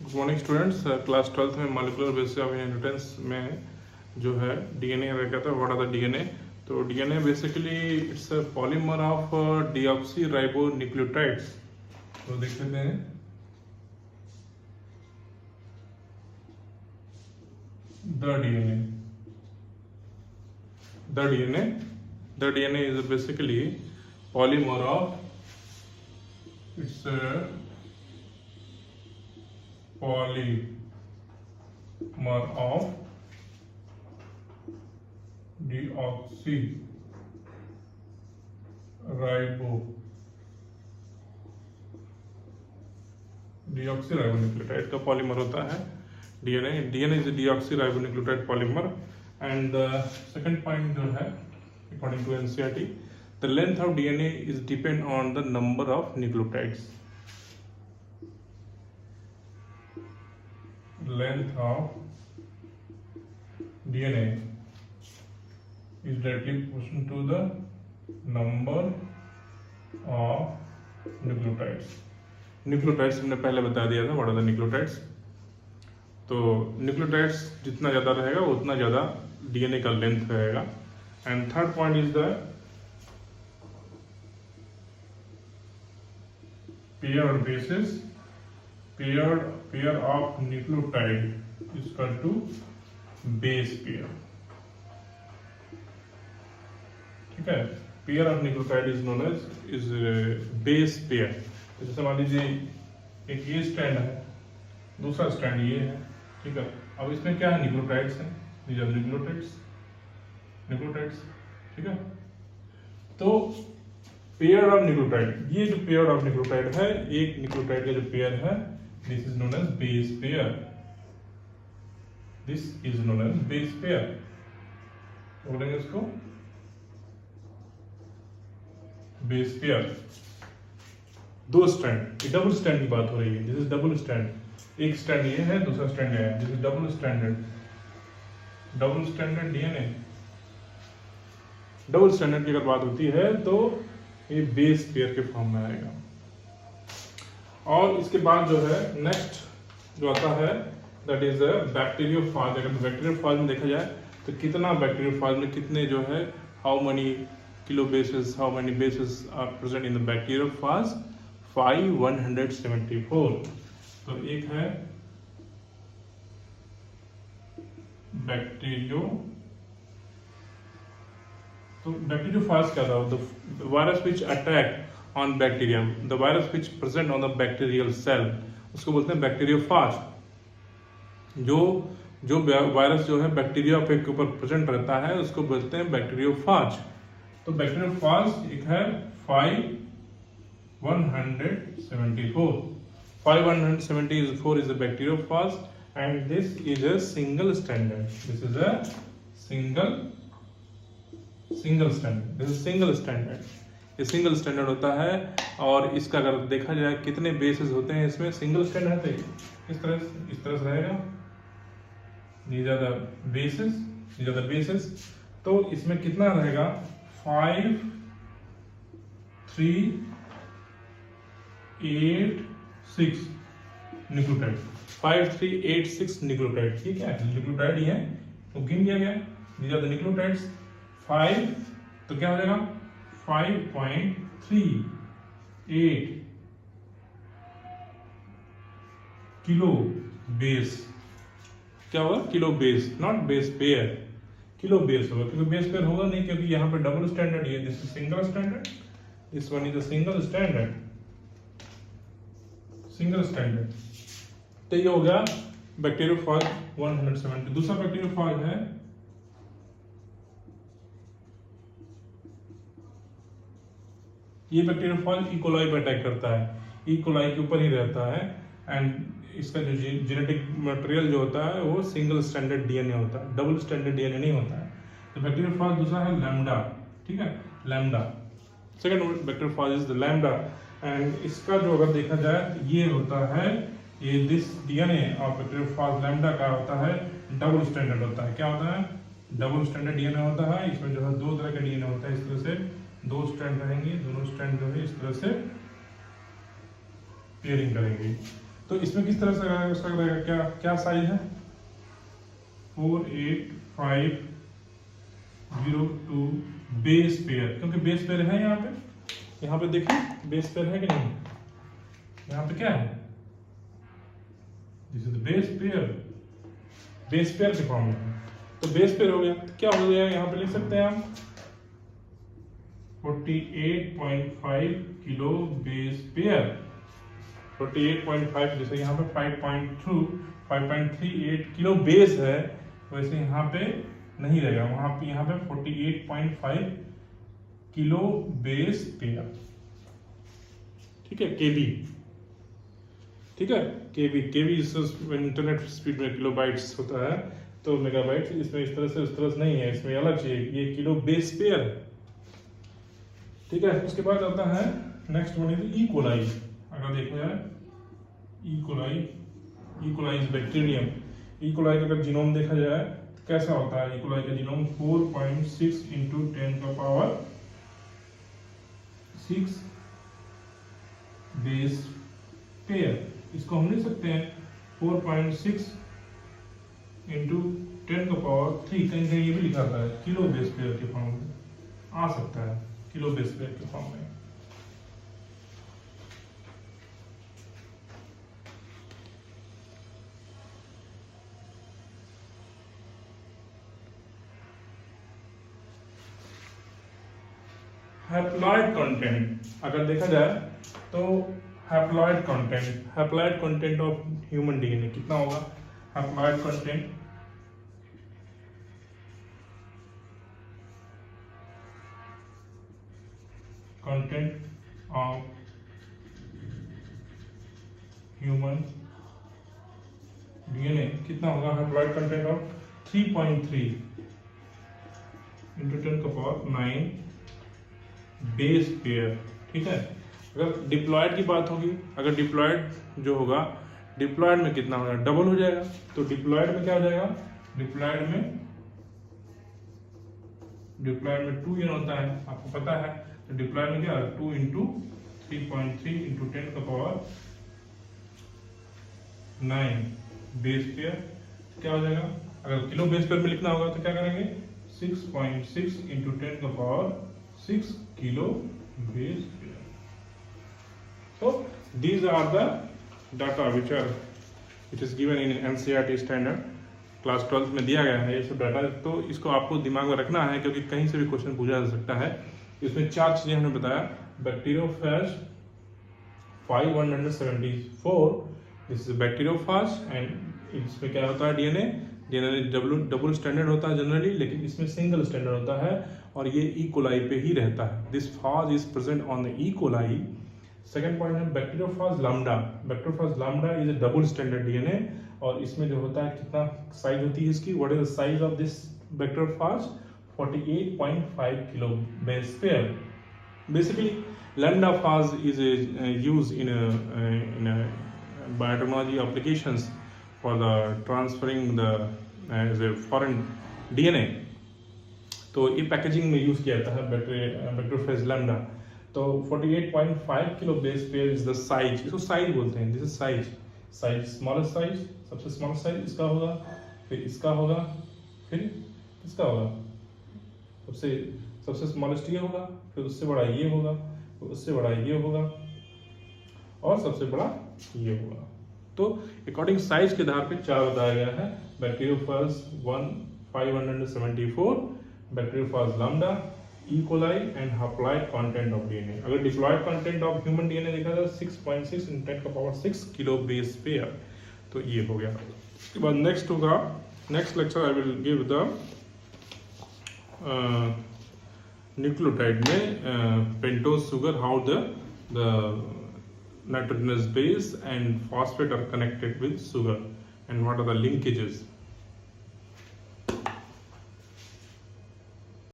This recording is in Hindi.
Good morning students. Class 12th में मॉलिक्यूलर बेसिस ऑफ इनहेरिटेंस में जो है डीएनए रखा था। What are the DNA? तो DNA basically it's a polymer of deoxyribonucleotides. तो देख लेते हैं। The DNA is basically polymer of it's a polymer of deoxyribonucleotide का पॉलीमर होता है DNA. DNA is deoxyribonucleotide polymer. And second point जो है according to NCERT, the length of DNA is depend on the number of nucleotides. Length of DNA is directly proportional to the number of nucleotides. Nucleotides हमने पहले बता दिया था, what are the nucleotides? तो nucleotides जितना ज़्यादा रहेगा उतना ज़्यादा DNA का लेंथ रहेगा। And third point is the paired bases, pair of nucleotide is equal to base pair। ठीक है, pair of nucleotide is known as base pair। जैसे मान लीजिए एक ये स्ट्रैंड है, दूसरा स्ट्रैंड ये है, ठीक है। अब इसमें क्या है? न्यूक्लियोटाइड्स हैं, these are न्यूक्लियोटाइड्स, ठीक है। तो पेयर ऑफ न्यूक्लियोटाइड, ये जो पेयर ऑफ न्यूक्लियोटाइड है, एक न्यूक्लियोटाइड का जो पेयर है, this is known as base pair. This is known as base pair. बोलेंगे इसको बेस पेयर। दो स्ट्रैंड, डबल स्ट्रैंड की बात हो रही है। दिस इज डबल स्ट्रैंड, एक स्ट्रैंड ये है, दूसरा स्ट्रैंड ये है। This is double stranded DNA. Double standard की अगर बात होती है तो ये बेस पेयर के फॉर्म में आएगा। और इसके बाद जो है नेक्स्ट जो आता है दैट इज बैक्टीरियोफाज। अगर बैक्टीरियोफाज में देखा जाए तो कितना बैक्टीरियोफाज में कितने जो है how many kilo bases, how many bases are present in the bacteriophage? 5174। तो एक है बैक्टीरियोफाज क्या था? The virus which attack on bacterium, the virus which present on the bacterial cell, उसको बोलते हैं बैक्टीरियोफाज। जो वायरस जो है बैक्टीरिया पे के ऊपर प्रेजेंट रहता है उसको बोलते हैं बैक्टीरियोफाज। तो बैक्टीरियोफाज एक है 5174। 5174 is a bacteriophage and this is a single stranded। This is a single standard. ये सिंगल स्टैंडर्ड होता है। और इसका अगर देखा जाए कितने बेसेस होते हैं इसमें, सिंगल स्टैंडर्ड है तो इस तरह से रहेगा। these are the bases। तो इसमें कितना रहेगा? 5386 न्यूक्लियोटाइड। 5386 न्यूक्लियोटाइड, ठीक है। न्यूक्लियोटाइड ही है तो गिन दिया गया। these are the nucleotides. 5 तो क्या हो जाएगा? 5.38 किलो बेस। क्या होगा? Kilo base, not base pair, kilo base होगा। क्योंकि बेस पेयर होगा नहीं, क्योंकि यहाँ पे डबल स्टैंडर्ड है। This is single standard, this one is a single standard. तो ये हो गया बैक्टीरियोफाज 170। दूसरा बैक्टीरियोफाज है ये बैक्टीरियोफाज इकोलाई पे अटैक करता है, इकोलाई के ऊपर ही रहता है। एंड इसका जो जेनेटिक मटेरियल जो होता है वो सिंगल स्टैंडर्ड डीएनए होता है, डबल स्टैंडर्ड डीएनए नहीं होता है। तो बैक्टीरियोफाज दूसरा है लैम्डा, ठीक है, lambda. Second bacteriophage is the lambda. And इसका जो अगर देखा जाए ये होता है, ये this DNA of bacteriophage lambda का होता है डबल स्टैंडर्ड होता है। क्या होता है? डबल स्टैंडर्ड डीएनए होता है। इसमें जो है दो तरह का डीएनए होता है। इस तरह से दो स्ट्रैंड रहेंगे, दोनों स्ट्रैंड जो है इस तरह से पेयरिंग करेंगे। तो इसमें किस तरह से रहेगा, क्या क्या साइज है, 48502 बेस पेयर, क्योंकि बेस पेयर है यहाँ पे देखिए बेस पेयर है कि नहीं, यहाँ पे क्या है, this is the base pair के फॉर्म में। तो बेस पेयर हो गया, क्या हो गया, यहाँ पे लिख सकते हैं हम 48.5 किलो बेस पेयर, 48.5, जैसे यहाँ पे 5.38 किलो बेस है, वैसे यहाँ पे नहीं रहेगा, वहां पे यहाँ पे 48.5 किलो बेस पेयर, ठीक है, केबी, ठीक है, केबी इंटरनेट स्पीड में किलोबाइट्स होता है, तो मेगाबाइट्स इसमें इस तरह से नहीं है, इसमें अलग चाहिए, ये किलो बेस पेयर, ठीक है। उसके बाद आता है नेक्स्ट वन इज इकोलाई। अगर देखा जाए इकोलाई इज बैक्टीरियम। इकोलाई का अगर जीनोम देखा जाए तो कैसा होता है, इकोलाई का जीनोम 4.6 इंटू 10⁻6 बेस पेयर। इसको हम लिख सकते हैं 4.6 इंटू 10⁻3, कहीं कहीं ये भी लिखा था किलो बेस पेयर के फॉर्म में आ सकता है, किलो बेस पेयर के फॉर्म में। हैप्लॉइड कंटेंट अगर देखा जाए तो haploid content of human DNA कितना होगा, haploid content of human DNA कितना होगा, haploid content of 3.3 into 10⁻9 base pair, ठीक है। अगर डिप्लॉयड की बात होगी, अगर डिप्लॉयड जो होगा, डिप्लॉयड में कितना होगा, डबल हो जाएगा, तो डिप्लॉयड में क्या हो जाएगा, डिप्लॉयड में 2n होता है, आपको पता है, तो डिप्लॉयड में क्या 2 इंटू 3.3 इंटू 10⁻9 बेस पेयर क्या हो जाएगा। अगर किलो बेस पेयर में लिखना होगा तो क्या करेंगे, 6.6 into 10⁻6 kilo base pair. So these are the data which is given in NCERT standard, class 12 में दिया गया है ये सब डाटा। तो इसको आपको दिमाग में रखना है क्योंकि कहीं से भी क्वेश्चन पूछा जा सकता है। इसमें 4 चीजें हमने बताया, bacteriophage 5174, this is bacteriophage, and इसमें क्या होता है, डीएनए डबल स्टैंडर्ड होता है जनरली, लेकिन इसमें सिंगल स्टैंडर्ड होता है और ये ई कोलाई पे ही रहता है। This phage is present on the E coli. Second point है bacteriophage lambda. Bacteriophage lambda is a double standard DNA, और इसमें जो होता है कितना साइज होती है इसकी, what is the size of this bacteriophage, 48.5 kilo base pair. Basically lambda phase is used in biotechnology applications for the transferring the as a foreign DNA। तो ये पैकेजिंग में यूज किया जाता है बैक्टीरियोफेज लैम्डा। तो 48.5 kilo base pair is the size, इसको साइज बोलते हैं, this is size smallest size, सबसे स्मॉलेस्ट साइज इसका होगा, फिर इसका होगा, फिर इसका होगा, सबसे स्मॉलेस्ट ये होगा, फिर उससे बड़ा ये होगा, फिर उससे बड़ा ये होगा, और सबसे बड़ा ये होगा। तो अकॉर्डिंग साइज के आधार पे 4 बताया गया है, bacteriophage 574, bacteriophage lambda, E coli and haploid content of DNA. अगर diploid content of human DNA देखा जाए 6.6 × 10⁻6 किलो बेस पेयर, तो ये हो गया। उसके बाद नेक्स्ट होगा, next lecture I will give the nucleotide में pentose sugar, how the nitrogenous base and phosphate are connected with sugar and what are the linkages.